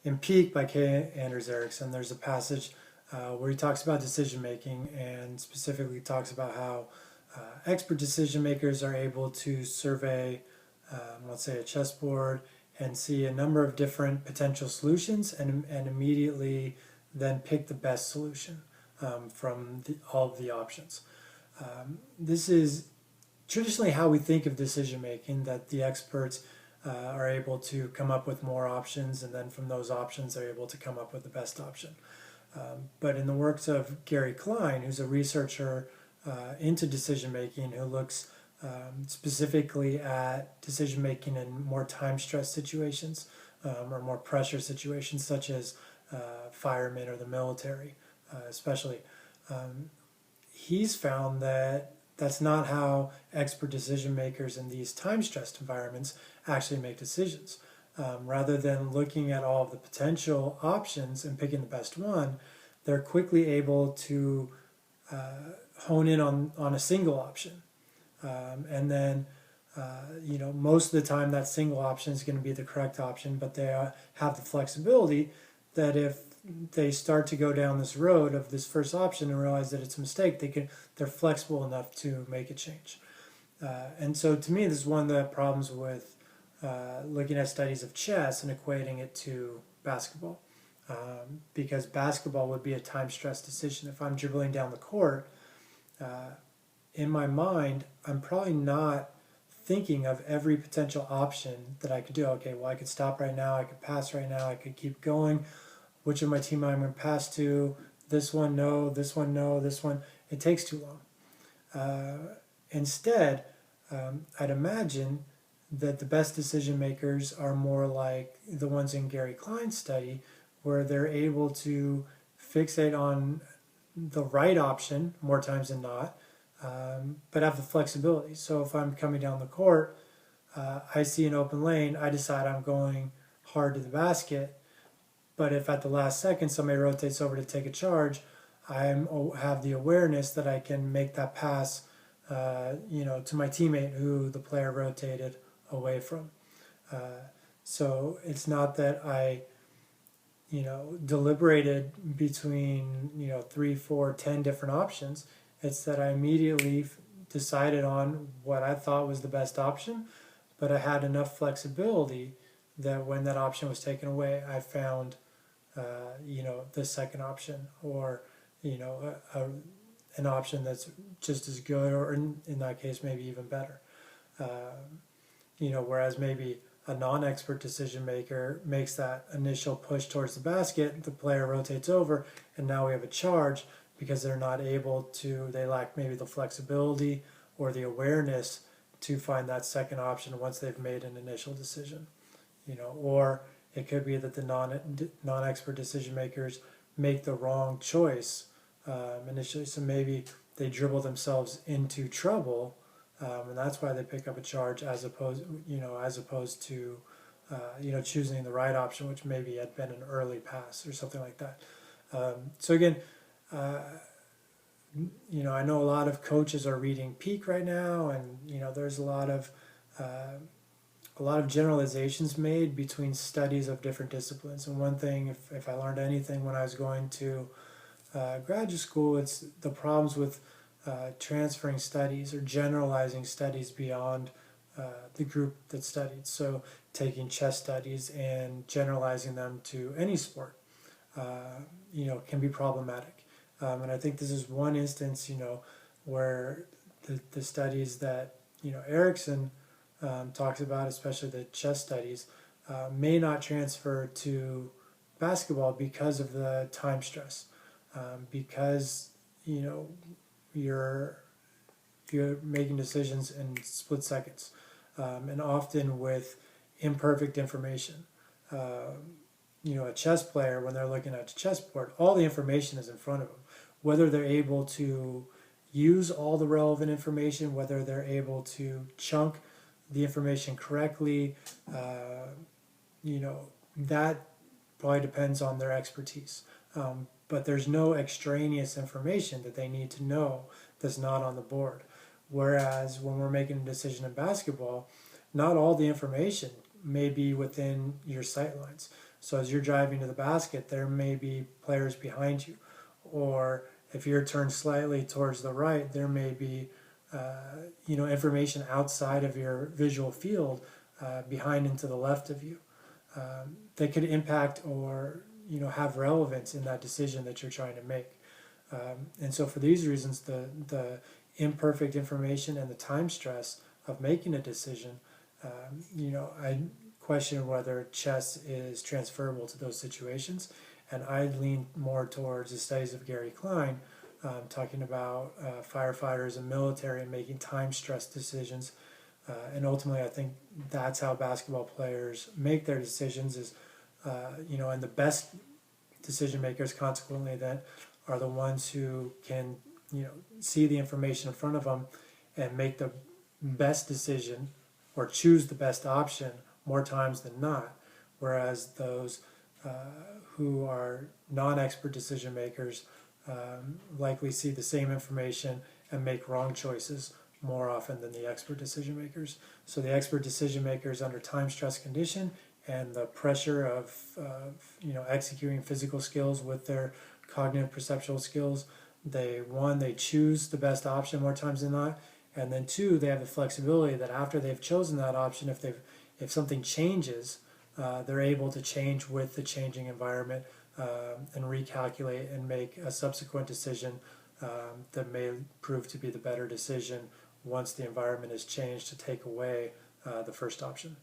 in Peak by K. Anders Ericsson, there's a passage where he talks about decision making and specifically talks about how expert decision makers are able to survey, let's say, a chessboard and see a number of different potential solutions and immediately then pick the best solution from all of the options. This is traditionally how we think of decision making, that the experts are able to come up with more options, and then from those options they're able to come up with the best option. But in the works of Gary Klein, who's a researcher into decision making, who looks specifically at decision making in more time stress situations or more pressure situations, such as firemen or the military, especially, he's found that that's not how expert decision makers in these time stressed environments actually make decisions. Rather than looking at all of the potential options and picking the best one, they're quickly able to hone in on a single option. And then, most of the time that single option is going to be the correct option, but they have the flexibility that if they start to go down this road of this first option and realize that it's a mistake, they're flexible enough to make a change. And so to me, this is one of the problems with looking at studies of chess and equating it to basketball. Because basketball would be a time stress decision. If I'm dribbling down the court, in my mind, I'm probably not thinking of every potential option that I could do. Okay, well, I could stop right now, I could pass right now, I could keep going. Which of my team I'm going to pass to? This one, no, this one, no, this one. It takes too long. Instead, I'd imagine that the best decision makers are more like the ones in Gary Klein's study, where they're able to fixate on the right option more times than not, but have the flexibility. So if I'm coming down the court, I see an open lane, I decide I'm going hard to the basket, but if at the last second somebody rotates over to take a charge, I have the awareness that I can make that pass, to my teammate who the player rotated away from. So it's not that I, deliberated between 3, 4, 10 different options. It's that I immediately decided on what I thought was the best option, but I had enough flexibility that when that option was taken away, I found the second option, or an option that's just as good, or in that case maybe even better. Whereas maybe a non-expert decision maker makes that initial push towards the basket, the player rotates over, and now we have a charge because they're not able to, they lack maybe the flexibility or the awareness to find that second option once they've made an initial decision. Or it could be that the non-expert decision makers make the wrong choice initially, so maybe they dribble themselves into trouble, and that's why they pick up a charge as opposed to choosing the right option, which maybe had been an early pass or something like that. So again, I know a lot of coaches are reading Peak right now, and there's a lot of generalizations made between studies of different disciplines. And one thing, if I learned anything when I was going to graduate school, it's the problems with transferring studies or generalizing studies beyond the group that studied. So taking chess studies and generalizing them to any sport, can be problematic. And I think this is one instance, where the studies that, Ericsson talks about, especially the chess studies, may not transfer to basketball because of the time stress. Because, you're making decisions in split seconds, and often with imperfect information. A chess player, when they're looking at a chessboard, all the information is in front of them. Whether they're able to use all the relevant information, whether they're able to chunk the information correctly, that probably depends on their expertise. But there's no extraneous information that they need to know that's not on the board. Whereas when we're making a decision in basketball, not all the information may be within your sight lines. So as you're driving to the basket, there may be players behind you, or if you're turned slightly towards the right, there may be information outside of your visual field, behind and to the left of you, that could impact or have relevance in that decision that you're trying to make. And so for these reasons, the imperfect information and the time stress of making a decision, I question whether chess is transferable to those situations. And I lean more towards the studies of Gary Klein, talking about firefighters and military and making time stress decisions. And ultimately, I think that's how basketball players make their decisions is, and the best decision makers consequently then are the ones who can, see the information in front of them and make the best decision or choose the best option more times than not. Whereas those who are non-expert decision makers likely see the same information and make wrong choices more often than the expert decision makers. So the expert decision makers under time stress condition and the pressure of executing physical skills with their cognitive perceptual skills, they choose the best option more times than not, and then two, they have the flexibility that after they've chosen that option, if something changes, they're able to change with the changing environment, and recalculate and make a subsequent decision that may prove to be the better decision once the environment has changed to take away the first option.